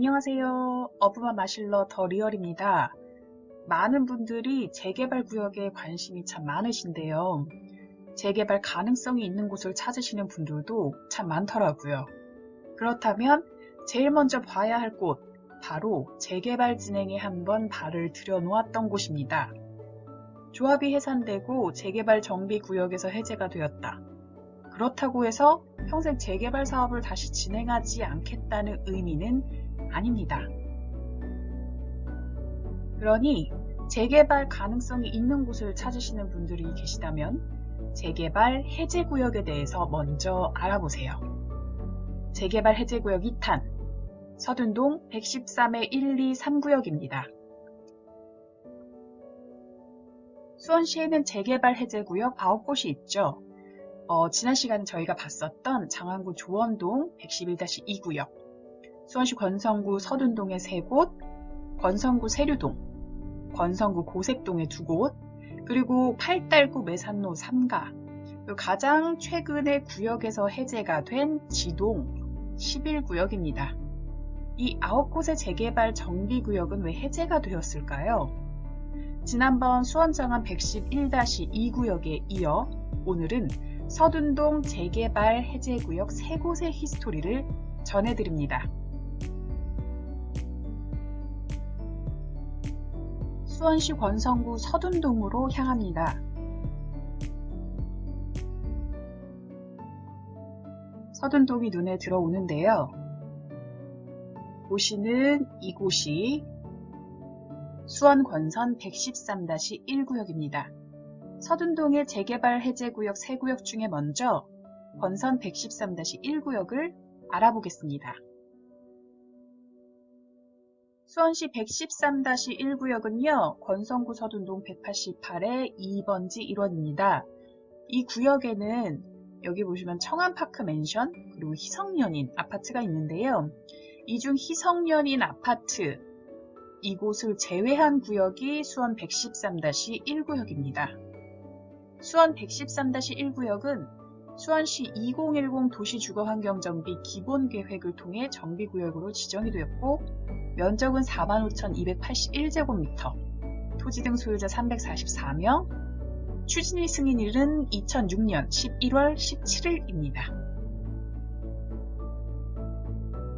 안녕하세요. 어부만 마실러 더 리얼입니다. 많은 분들이 재개발 구역에 관심이 참 많으신데요. 재개발 가능성이 있는 곳을 찾으시는 분들도 참 많더라고요. 그렇다면 제일 먼저 봐야 할 곳, 바로 재개발 진행에 한번 발을 들여놓았던 곳입니다. 조합이 해산되고 재개발 정비 구역에서 해제가 되었다. 그렇다고 해서 평생 재개발 사업을 다시 진행하지 않겠다는 의미는 아닙니다. 그러니 재개발 가능성이 있는 곳을 찾으시는 분들이 계시다면 재개발 해제구역에 대해서 먼저 알아보세요. 재개발 해제구역 2탄 서둔동 113의 1, 2, 3구역입니다. 수원시에는 재개발 해제구역 9곳이 있죠. 지난 시간에 저희가 봤었던 장안구 조원동 111-2구역, 수원시 권성구 서둔동의 3곳, 권성구 세류동, 권성구 고색동의 2곳, 그리고 팔달구 매산로 3가, 그리고 가장 최근에 구역에서 해제가 된 지동 11구역입니다. 이 9곳의 재개발 정비구역은 왜 해제가 되었을까요? 지난번 수원장안 111-2구역에 이어 오늘은 서둔동 재개발 해제구역 3곳의 히스토리를 전해드립니다. 수원시 권성구 서둔동으로 향합니다. 서둔동이 눈에 들어오는데요. 보시는 이곳이 수원 권선 113-1구역입니다. 서둔동의 재개발 해제구역 3구역 중에 먼저 권선 113-1구역을 알아보겠습니다. 수원시 113-1구역은요, 권성구 서둔동 188의 2번지 1원입니다. 이 구역에는 여기 보시면 청안파크 맨션 그리고 희성연인 아파트가 있는데요. 이 중 희성연인 아파트 이곳을 제외한 구역이 수원 113-1구역입니다. 수원 113-1구역은 수원시 2010 도시주거환경정비 기본계획을 통해 정비구역으로 지정이 되었고 면적은 45,281제곱미터, 토지 등 소유자 344명, 추진위 승인일은 2006년 11월 17일입니다.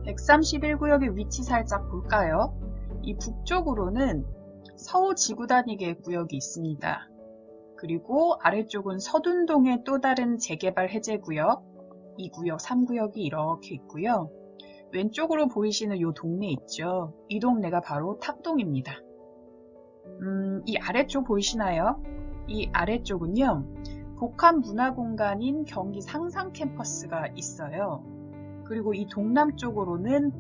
131구역의 위치 살짝 볼까요? 이 북쪽으로는 서호 지구단위계 구역이 있습니다. 그리고 아래쪽은 서둔동의 또 다른 재개발 해제구역 2구역, 3구역이 이렇게 있고요. 왼쪽으로 보이시는 이 동네 있죠? 이 동네가 바로 탁동입니다. 이 아래쪽 보이시나요? 이 아래쪽은요, 복합문화공간인 경기 상상캠퍼스가 있어요. 그리고 이 동남쪽으로는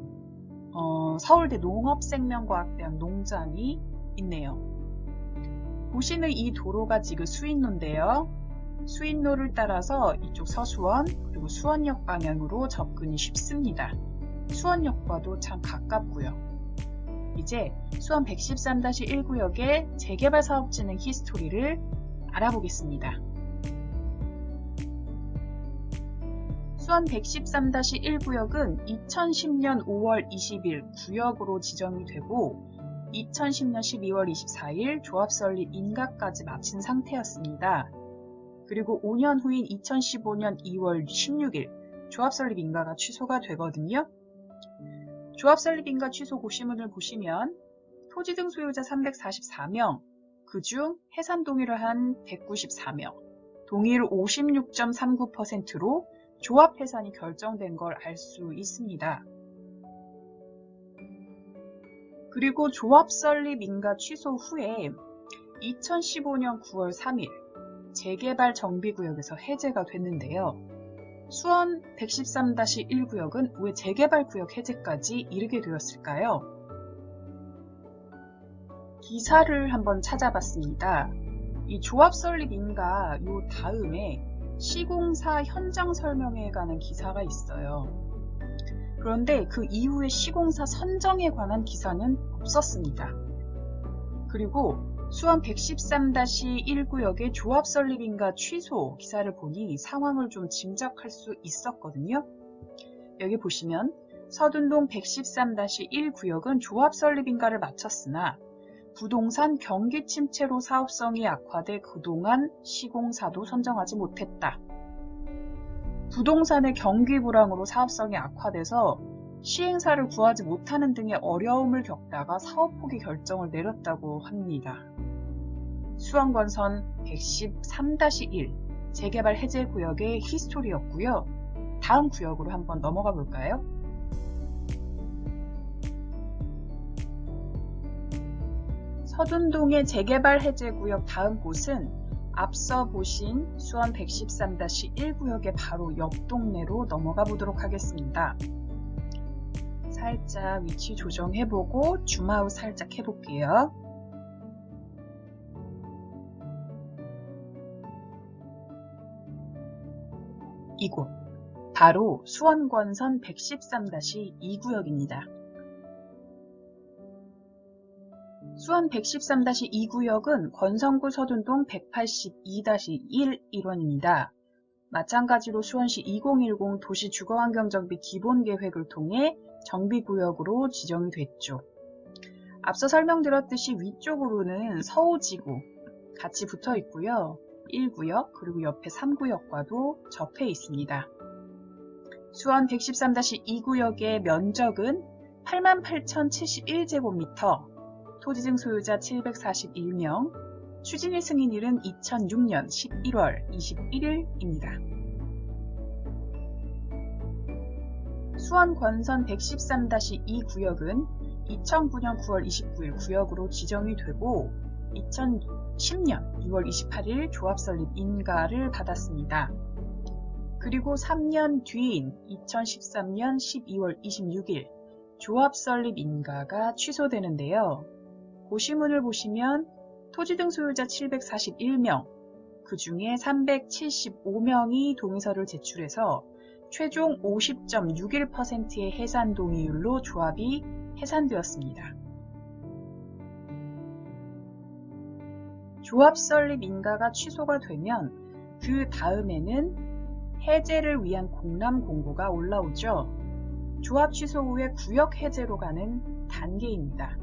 서울대 농업생명과학대학 농장이 있네요. 보시는 이 도로가 지금 수인로인데요. 수인로를 따라서 이쪽 서수원 그리고 수원역 방향으로 접근이 쉽습니다. 수원역과도 참 가깝고요. 이제 수원 113-1구역의 재개발 사업 진행 히스토리를 알아보겠습니다. 수원 113-1구역은 2010년 5월 20일 구역으로 지정이 되고 2010년 12월 24일 조합 설립 인가까지 마친 상태였습니다. 그리고 5년 후인 2015년 2월 16일 조합 설립 인가가 취소가 되거든요. 조합 설립 인가 취소 고시문을 보시면 토지 등 소유자 344명, 그중 해산 동의를 한 194명, 동의율 56.39%로 조합 해산이 결정된 걸 알 수 있습니다. 그리고 조합 설립 인가 취소 후에 2015년 9월 3일 재개발 정비구역에서 해제가 됐는데요. 수원 113-1구역은 왜 재개발 구역 해제까지 이르게 되었을까요? 기사를 한번 찾아봤습니다. 이 조합 설립 인가 요 다음에 시공사 현장 설명회에 관한 기사가 있어요. 그런데 그 이후에 시공사 선정에 관한 기사는 없었습니다. 그리고 수원 113-1구역의 조합 설립인가 취소 기사를 보니 상황을 좀 짐작할 수 있었거든요. 여기 보시면 서둔동 113-1 구역은 조합 설립 인가를 마쳤으나 부동산 경기 침체로 사업성이 악화돼 그동안 시공사도 선정하지 못했다. 부동산의 경기 불황으로 사업성이 악화돼서 시행사를 구하지 못하는 등의 어려움을 겪다가 사업 포기 결정을 내렸다고 합니다. 수원건선 113-1 재개발 해제 구역의 히스토리였고요. 다음 구역으로 한번 넘어가 볼까요? 서둔동의 재개발 해제 구역 다음 곳은 앞서 보신 수원 113-1 구역의 바로 옆 동네로 넘어가 보도록 하겠습니다. 살짝 위치 조정해보고 줌아웃 살짝 해볼게요. 이곳 바로 수원권선 113-2 구역입니다. 수원 113-2 구역은 권성구 서둔동 182-1 일원입니다. 마찬가지로 수원시 2010 도시주거환경정비 기본계획을 통해 정비구역으로 지정이 됐죠. 앞서 설명드렸듯이 위쪽으로는 서호지구 같이 붙어 있고요. 1구역 그리고 옆에 3구역과도 접해 있습니다. 수원 113-2 구역의 면적은 88,071제곱미터, 토지증 소유자 741명, 추진일 승인일은 2006년 11월 21일입니다. 수원 권선 113-2 구역은 2009년 9월 29일 구역으로 지정이 되고 2010년 6월 28일 조합 설립 인가를 받았습니다. 그리고 3년 뒤인 2013년 12월 26일 조합 설립 인가가 취소되는데요. 고시문을 보시면 토지 등 소유자 741명, 그 중에 375명이 동의서를 제출해서 최종 50.61%의 해산 동의율로 조합이 해산되었습니다. 조합 설립 인가가 취소가 되면 그 다음에는 해제를 위한 공람 공고가 올라오죠. 조합 취소 후에 구역 해제로 가는 단계입니다.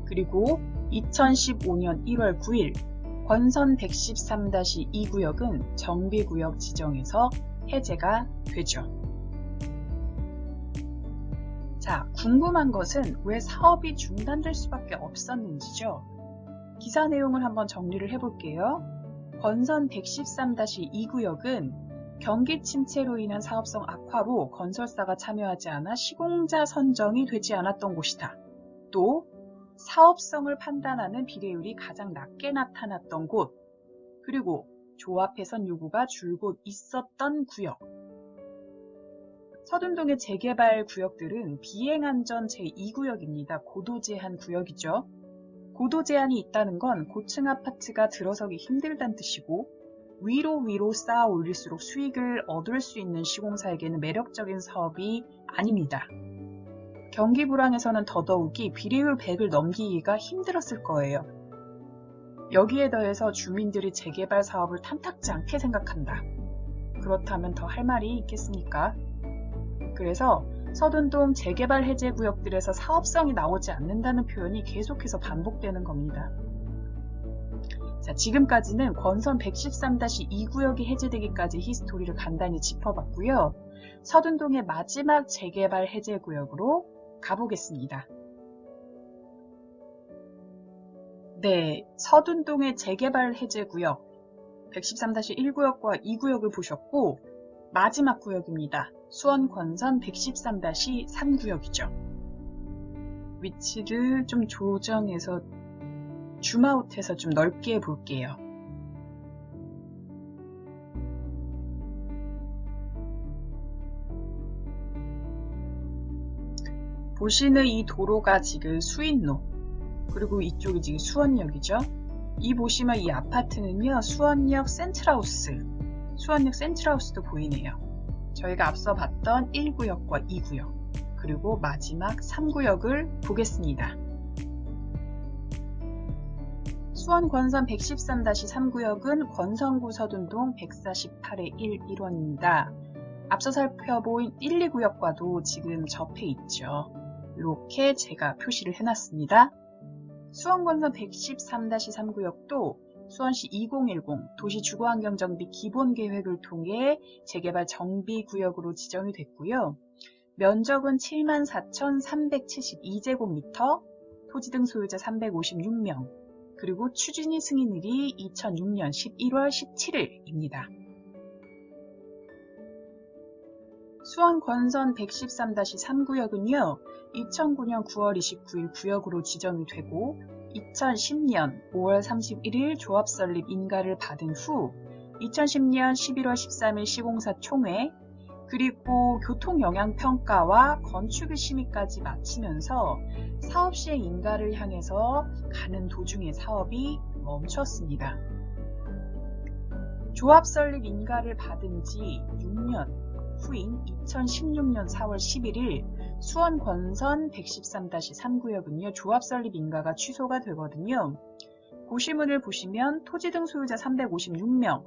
그리고 2015년 1월 9일 권선 113-2 구역은 정비구역 지정에서 해제가 되죠. 자, 궁금한 것은 왜 사업이 중단될 수밖에 없었는지죠. 기사 내용을 한번 정리를 해볼게요. 권선 113-2 구역은 경기 침체로 인한 사업성 악화로 건설사가 참여하지 않아 시공자 선정이 되지 않았던 곳이다. 또 사업성을 판단하는 비례율이 가장 낮게 나타났던 곳, 그리고 조합 해선 요구가 줄곧 있었던 구역. 서둔동의 재개발 구역들은 비행안전 제2구역입니다. 고도 제한 구역이죠. 고도 제한이 있다는 건 고층 아파트가 들어서기 힘들다는 뜻이고 위로 쌓아 올릴수록 수익을 얻을 수 있는 시공사에게는 매력적인 사업이 아닙니다. 경기 불황에서는 더더욱이 비례율 100을 넘기기가 힘들었을 거예요. 여기에 더해서 주민들이 재개발 사업을 탐탁지 않게 생각한다. 그렇다면 더 할 말이 있겠습니까? 그래서 서둔동 재개발 해제 구역들에서 사업성이 나오지 않는다는 표현이 계속해서 반복되는 겁니다. 자, 지금까지는 권선 113-2 구역이 해제되기까지 히스토리를 간단히 짚어봤고요. 서둔동의 마지막 재개발 해제 구역으로 가보겠습니다. 네, 서둔동의 재개발 해제 구역 113-1 구역과 2 구역을 보셨고 마지막 구역입니다. 수원 권선 113-3 구역이죠. 위치를 좀 조정해서 줌아웃해서 좀 넓게 볼게요. 보시는 이 도로가 지금 수인로, 그리고 이쪽이 지금 수원역이죠. 이 보시면 이 아파트는요, 수원역 센트라우스도 보이네요. 저희가 앞서 봤던 1구역과 2구역, 그리고 마지막 3구역을 보겠습니다. 수원 권선 113-3 구역은 권성구 서둔동 148-1 일원입니다. 앞서 살펴본 1, 2구역과도 지금 접해 있죠. 이렇게 제가 표시를 해놨습니다. 수원건선 113-3구역도 수원시 2010 도시주거환경정비 기본계획을 통해 재개발 정비구역으로 지정이 됐고요. 면적은 74,372제곱미터, 토지 등 소유자 356명, 그리고 추진위 승인일이 2006년 11월 17일입니다. 수원 건선 113-3구역은요, 2009년 9월 29일 구역으로 지정이 되고 2010년 5월 31일 조합 설립 인가를 받은 후 2010년 11월 13일 시공사 총회, 그리고 교통영향평가와 건축일 심의까지 마치면서 사업 시행 인가를 향해서 가는 도중에 사업이 멈췄습니다. 조합 설립 인가를 받은 지 6년 후인 2016년 4월 11일 수원 건선 113-3구역은요, 조합 설립 인가가 취소가 되거든요. 고시문을 보시면 토지 등 소유자 356명,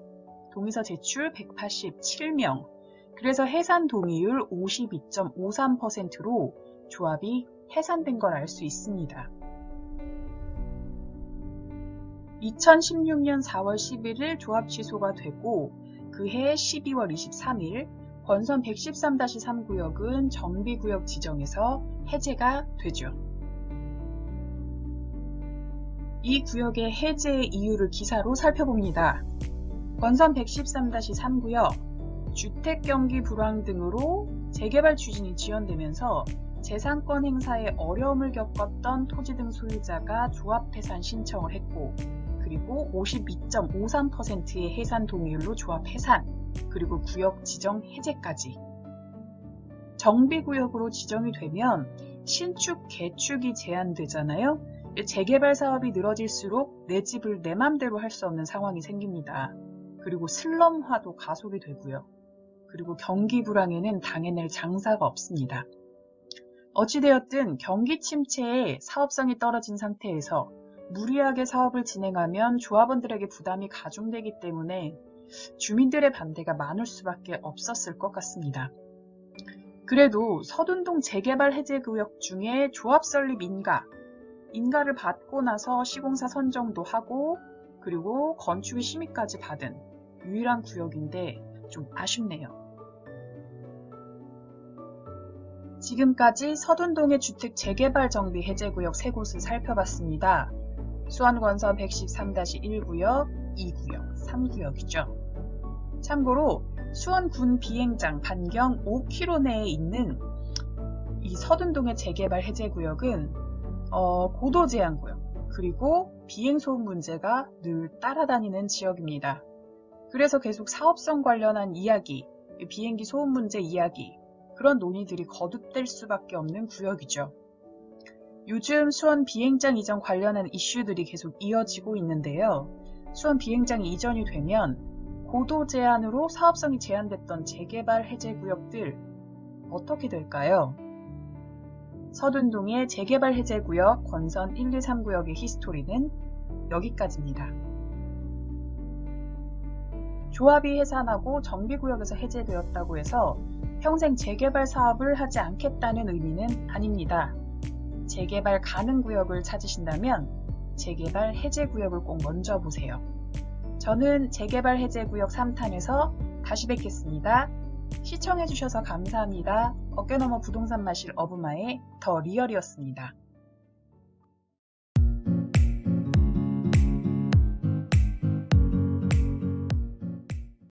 동의서 제출 187명, 그래서 해산 동의율 52.53%로 조합이 해산된 걸 알 수 있습니다. 2016년 4월 11일 조합 취소가 되고 그해 12월 23일 건선 113-3구역은 정비구역 지정에서 해제가 되죠. 이 구역의 해제 이유를 기사로 살펴봅니다. 건선 113-3구역 주택 경기 불황 등으로 재개발 추진이 지연되면서 재산권 행사에 어려움을 겪었던 토지 등 소유자가 조합 해산 신청을 했고, 그리고 52.53%의 해산 동의율로 조합 해산, 그리고 구역 지정 해제까지. 정비구역으로 지정이 되면 신축, 개축이 제한되잖아요. 재개발 사업이 늘어질수록 내 집을 내 맘대로 할 수 없는 상황이 생깁니다. 그리고 슬럼화도 가속이 되고요. 그리고 경기 불황에는 당해낼 장사가 없습니다. 어찌되었든 경기 침체에 사업성이 떨어진 상태에서 무리하게 사업을 진행하면 조합원들에게 부담이 가중되기 때문에 주민들의 반대가 많을 수밖에 없었을 것 같습니다. 그래도 서둔동 재개발 해제구역 중에 조합 설립 인가를 받고 나서 시공사 선정도 하고 그리고 건축의 심의까지 받은 유일한 구역인데 좀 아쉽네요. 지금까지 서둔동의 주택 재개발 정비 해제구역 3곳을 살펴봤습니다. 수원건선 113-1구역, 2구역, 3구역이죠. 참고로 수원군 비행장 반경 5km 내에 있는 이 서둔동의 재개발 해제구역은 고도 제한구역, 그리고 비행소음 문제가 늘 따라다니는 지역입니다. 그래서 계속 사업성 관련한 이야기, 비행기 소음 문제 이야기, 그런 논의들이 거듭될 수밖에 없는 구역이죠. 요즘 수원 비행장 이전 관련한 이슈들이 계속 이어지고 있는데요. 수원 비행장이 이전이 되면 고도 제한으로 사업성이 제한됐던 재개발 해제 구역들 어떻게 될까요? 서둔동의 재개발 해제 구역 건선 1, 2, 3구역의 히스토리는 여기까지입니다. 조합이 해산하고 정비구역에서 해제되었다고 해서 평생 재개발 사업을 하지 않겠다는 의미는 아닙니다. 재개발 가능 구역을 찾으신다면 재개발 해제 구역을 꼭 먼저 보세요. 저는 재개발 해제 구역 3탄에서 다시 뵙겠습니다. 시청해주셔서 감사합니다. 어깨너머 부동산 마실 어부마의 더 리얼이었습니다.